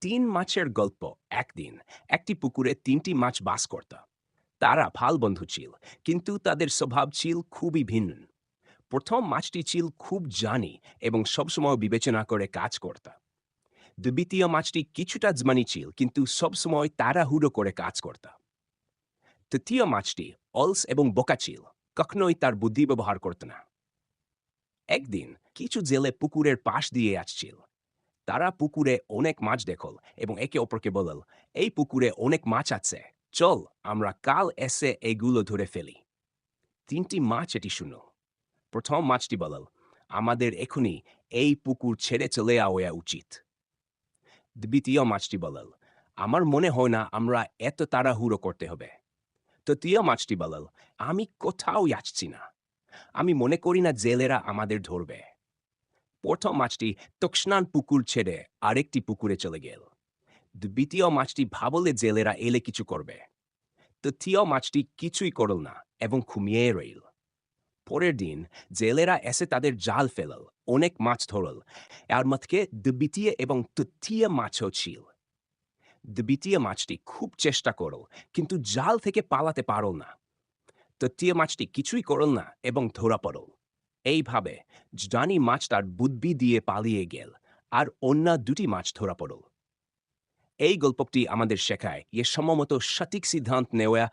তিন মাছের গল্প। একদিন একটি পুকুরে তিনটি মাছ বাস করত। তারা ভাল বন্ধু ছিল, কিন্তু তাদের স্বভাব ছিল খুবই ভিন্ন। প্রথম মাছটি ছিল খুব জানি এবং সবসময় বিবেচনা করে কাজ করত। দ্বিতীয় মাছটি কিছুটা জমানি ছিল, কিন্তু সবসময় তাড়াহুড়ো করে কাজ করত। তৃতীয় মাছটি অলস এবং বোকা ছিল, কখনোই তার বুদ্ধি ব্যবহার করত না। একদিন কিছু জেলে পুকুরের পাশ দিয়ে আসছিল। তারা পুকুরে অনেক মাছ দেখল এবং একে অপরকে বলল, এই পুকুরে অনেক মাছ আছে, চল আমরা কাল এসে এগুলো ধরে ফেলি। তিনটি মাছ এটি শুনল। প্রথম মাছটি বলল, আমাদের এখনই এই পুকুর ছেড়ে চলে যাওয়া উচিত। দ্বিতীয় মাছটি বলল, আমার মনে হয় না আমরা এত তাড়াহুড়ো করতে হবে। তৃতীয় মাছটি বলল, আমি কোথাও যাচ্ছি না, আমি মনে করি না জেলেরা আমাদের ধরবে। প্রথম মাছটি তৎক্ষণাৎ পুকুর ছেড়ে আরেকটি পুকুরে চলে গেল। দ্বিতীয় মাছটি ভাবলে জেলেরা এলে কিছু করবে। তৃতীয় মাছটি কিছুই করল না এবং ঘুমিয়ে রইল। পরের দিন জেলেরা এসে তাদের জাল ফেলল, অনেক মাছ ধরল। এর মধ্যে দ্বিতীয় এবং তৃতীয় মাছও ছিল। দ্বিতীয় মাছটি খুব চেষ্টা করল, কিন্তু জাল থেকে পালাতে পারল না। তৃতীয় মাছটি কিছুই করল না এবং ধরা পড়ল। এইভাবে জানি মাছ তার বুদ্ধি দিয়ে পালিয়ে গেল, আর অন্য দুটি মাছ ধরা পড়ল। এই গল্পটি আমাদের শেখায় যে সময়মতো সঠিক সিদ্ধান্ত নেওয়া